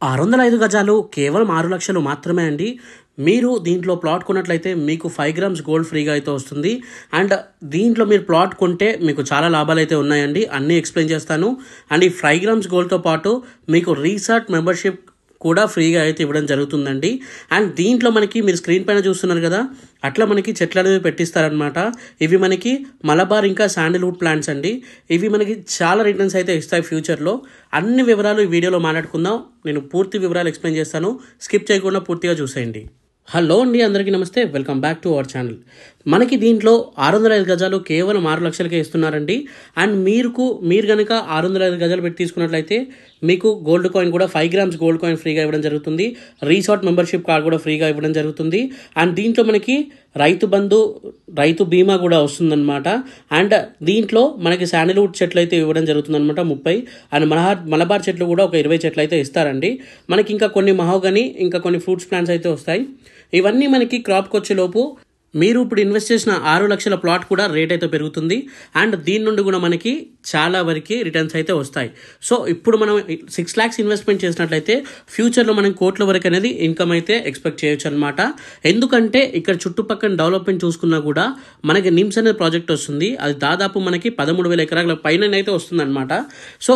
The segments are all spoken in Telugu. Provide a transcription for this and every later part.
605 గజాలు కేవలం 6 లక్షలు మాత్రమే అండి. మీరు దీంట్లో ప్లాట్ కొన్నట్లయితే మీకు 5 గ్రామ్స్ గోల్డ్ ఫ్రీగా అయితే వస్తుంది. అండ్ దీంట్లో మీరు ప్లాట్ కొంటే మీకు చాలా లాభాలు అయితే ఉన్నాయండి. అన్నీ ఎక్స్ప్లెయిన్ చేస్తాను. అండ్ ఈ 5 గ్రామ్స్ గోల్డ్తో పాటు మీకు రీసార్ట్ మెంబర్షిప్ కూడా ఫ్రీగా అయితే ఇవ్వడం జరుగుతుందండి. అండ్ దీంట్లో మనకి మీరు స్క్రీన్ పైన చూస్తున్నారు కదా, అట్లా మనకి చెట్లు అనేవి పెట్టిస్తారనమాట. ఇవి మనకి మలబార్ ఇంకా శాండిల్వుడ్ ప్లాంట్స్ అండి. ఇవి మనకి చాలా రిటర్న్స్ అయితే ఇస్తాయి ఫ్యూచర్లో. అన్ని వివరాలు ఈ వీడియోలో మాట్లాడుకుందాం. నేను పూర్తి వివరాలు ఎక్స్ప్లెయిన్ చేస్తాను, స్కిప్ చేయకుండా పూర్తిగా చూసేయండి. హలో అండి, అందరికీ నమస్తే, welcome back to our channel. మనకి దీంట్లో 605 గజాలు కేవలం 6 లక్షలకే ఇస్తున్నారండి. అండ్ మీరు కనుక 605 గజాలు పెట్టి తీసుకున్నట్లయితే మీకు గోల్డ్ కాయిన్ కూడా 5 గ్రామ్స్ గోల్డ్ కాయిన్ ఫ్రీగా ఇవ్వడం జరుగుతుంది. రీసార్ట్ మెంబర్షిప్ కార్డ్ కూడా ఫ్రీగా ఇవ్వడం జరుగుతుంది. అండ్ దీంట్లో మనకి రైతు బంధు, రైతు బీమా కూడా వస్తుందన్నమాట. అండ్ దీంట్లో మనకి శాండిల్వుడ్ చెట్లు అయితే ఇవ్వడం జరుగుతుందన్నమాట 30. అండ్ మలబార్ చెట్లు కూడా ఒక 20 చెట్లు అయితే ఇస్తారండి. మనకి ఇంకా కొన్ని మహోగని, ఇంకా కొన్ని ఫ్రూట్స్ ప్లాంట్స్ అయితే వస్తాయి. ఇవన్నీ మనకి క్రాప్కి వచ్చేలోపు మీరు ఇప్పుడు ఇన్వెస్ట్ చేసిన 6 లక్షల ప్లాట్ కూడా రేట్ అయితే పెరుగుతుంది. అండ్ దీని నుండి కూడా మనకి చాలా వరకు రిటర్న్స్ అయితే వస్తాయి. సో ఇప్పుడు మనం 6 lakhs ఇన్వెస్ట్మెంట్ చేసినట్లయితే ఫ్యూచర్లో మనం కోట్ల వరకు అనేది ఇన్కమ్ అయితే ఎక్స్పెక్ట్ చేయొచ్చు అనమాట. ఎందుకంటే ఇక్కడ చుట్టుపక్కల డెవలప్మెంట్ చూసుకున్నా కూడా మనకి నిమ్స్ అనే ప్రాజెక్ట్ వస్తుంది. అది దాదాపు మనకి 13,000 ఎకరాల పైన అయితే వస్తుంది అనమాట. సో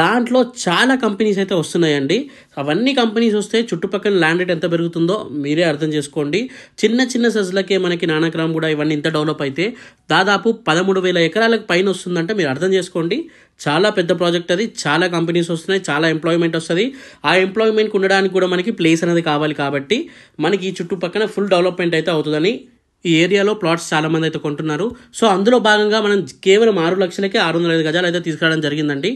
దాంట్లో చాలా కంపెనీస్ అయితే వస్తున్నాయండి. అవన్నీ కంపెనీస్ వస్తే చుట్టుపక్కల ల్యాండ్ రేట్ ఎంత పెరుగుతుందో మీరే అర్థం చేసుకోండి. చిన్న చిన్న సజ్లకే మనకి నానక్రామ్ కూడా ఇవన్నీ ఇంత డెవలప్ అయితే దాదాపు 13,000 ఎకరాలకు పైన వస్తుందంటే మీరు అర్థం చేసుకోండి. చాలా పెద్ద ప్రాజెక్ట్ అది. చాలా కంపెనీస్ వస్తున్నాయి, చాలా ఎంప్లాయ్మెంట్ వస్తుంది. ఆ ఎంప్లాయ్మెంట్కి ఉండడానికి కూడా మనకి ప్లేస్ అనేది కావాలి. కాబట్టి మనకి ఈ చుట్టుపక్కల ఫుల్ డెవలప్మెంట్ అయితే అవుతుందని ఈ ఏరియాలో ప్లాట్స్ చాలా మంది అయితే కొంటున్నారు. సో అందులో భాగంగా మనం కేవలం 6 లక్షలకే 605 గజాలు అయితే తీసుకురావడం జరిగిందండి.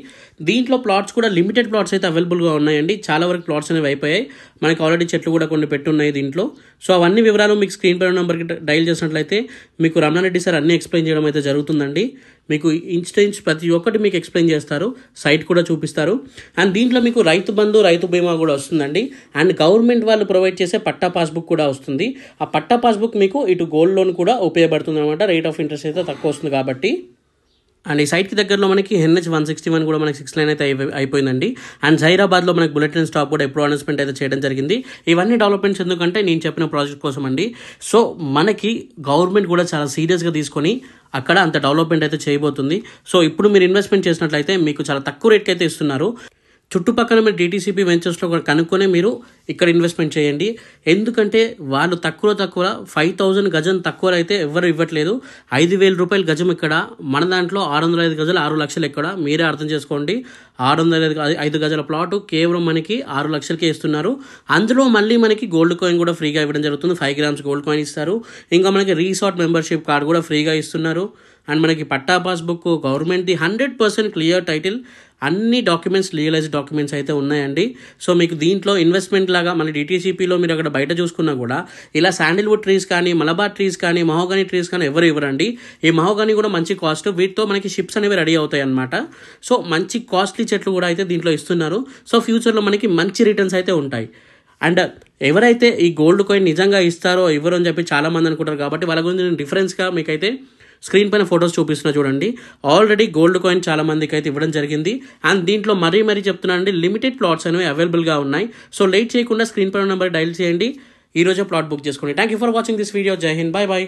దీంట్లో ప్లాట్స్ కూడా లిమిటెడ్ ప్లాట్స్ అయితే అవైలబుల్గా ఉన్నాయండి. చాలా వరకు ప్లాట్స్ అనేవి అయిపోయాయి. మనకి ఆల్రెడీ చెట్లు కూడా కొన్ని పెట్టున్నాయి దీంట్లో. సో అవన్నీ వివరాలు మీకు స్క్రీన్ పై నెంబర్కి డైల్ చేసినట్లయితే మీకు రమణారెడ్డి సార్ అన్నీ ఎక్స్ప్లెయిన్ చేయడం అయితే జరుగుతుందండి. మీకు ఇన్స్టెన్స్ ప్రతి ఒక్కటి మీకు ఎక్స్ప్లెయిన్ చేస్తారు, సైట్ కూడా చూపిస్తారు. అండ్ దీంట్లో మీకు రైతు బంధు, రైతు బీమా కూడా వస్తుందండి. అండ్ గవర్నమెంట్ వాళ్ళు ప్రొవైడ్ చేసే పట్టా పాస్బుక్ కూడా వస్తుంది. ఆ పట్టా పాస్బుక్ మీకు ఇటు గోల్డ్ లోన్ కూడా ఉపయోగపడుతుంది అనమాట. రేట్ ఆఫ్ ఇంట్రెస్ట్ అయితే తక్కువ వస్తుంది కాబట్టి. అండ్ ఈ సైట్కి దగ్గరలో మనకి NH 161 కూడా మనకి 6 లైన్ అయితే అయిపోయిందండి. అండ్ జైరాబాద్లో మనకి బుల్లెట్ ట్రైన్ స్టాప్ కూడా ఎప్పుడు అనౌన్స్మెంట్ అయితే చేయడం జరిగింది. ఇవన్నీ డెవలప్మెంట్స్ ఎందుకంటే నేను చెప్పిన ప్రాజెక్ట్ కోసం అండి. సో మనకి గవర్నమెంట్ కూడా చాలా సీరియస్గా తీసుకొని అక్కడ అంత డెవలప్మెంట్ అయితే చేయబోతుంది. సో ఇప్పుడు మీరు ఇన్వెస్ట్మెంట్ చేసినట్లయితే మీకు చాలా తక్కువ రేట్కి అయితే ఇస్తున్నారు. చుట్టుపక్కల మీరు DTCP వెంచర్స్లో కనుక్కొని మీరు ఇక్కడ ఇన్వెస్ట్మెంట్ చేయండి. ఎందుకంటే వాళ్ళు తక్కువ 5,000 గజం తక్కువ అయితే ఎవరు ఇవ్వట్లేదు. 5,000 రూపాయల గజం ఇక్కడ. మన దాంట్లో 605 గజాలు 6 లక్షలు ఇక్కడ. మీరే అర్థం చేసుకోండి. 605 గజాల ప్లాట్ కేవలం మనకి 6 లక్షలకే ఇస్తున్నారు. అందులో మళ్ళీ మనకి గోల్డ్ కాయిన్ కూడా ఫ్రీగా ఇవ్వడం జరుగుతుంది. 5 గ్రామ్స్ గోల్డ్ కాయిన్ ఇస్తారు. ఇంకా మనకి రీసార్ట్ మెంబర్షిప్ కార్డు కూడా ఫ్రీగా ఇస్తున్నారు. అండ్ మనకి పట్టా పాస్బుక్, గవర్నమెంట్ది 100% క్లియర్ టైటిల్, అన్ని డాక్యుమెంట్స్ లీగలైజ్డ్ డాక్యుమెంట్స్ అయితే ఉన్నాయండి. సో మీకు దీంట్లో ఇన్వెస్ట్మెంట్ లాగా మళ్ళీ DTCPలో మీరు అక్కడ బయట చూసుకున్నా కూడా ఇలా శాండిల్వుడ్ ట్రీస్ కానీ, మలబార్ ట్రీస్ కానీ, మహోగని ట్రీస్ కానీ ఎవరు ఇవ్వరండి. ఈ మహోగని కూడా మంచి కాస్ట్. వీటితో మనకి షిప్స్ అనేవి రెడీ అవుతాయి అనమాట. సో మంచి కాస్ట్లీ చెట్లు కూడా అయితే దీంట్లో ఇస్తున్నారు. సో ఫ్యూచర్లో మనకి మంచి రిటర్న్స్ అయితే ఉంటాయి. అండ్ ఎవరైతే ఈ గోల్డ్ కాయిన్ నిజంగా ఇస్తారో ఇవ్వరు అని చెప్పి చాలామంది అనుకుంటారు. కాబట్టి వాళ్ళ గురించి నేను డిఫరెన్స్గా మీకైతే స్క్రీన్ పైన ఫొటోస్ చూపిస్తున్నా చూడండి. ఆల్రెడీ గోల్డ్ కాయిన్ చాలా మందికి అయితే ఇవ్వడం జరిగింది. అండ్ దీంట్లో మరీ చెప్తున్నాను అండి, లిమిటెడ్ ప్లాట్స్ అనేవి అవైలబుల్గా ఉన్నాయి. సో లేట్ చేయకుండా స్క్రీన్ పైన నెంబర్ డైల్ చేయండి. ఈ రోజే ప్లాట్ బుక్ చేసుకోండి. Thank you for watching this video. జై హింద్, బై బై.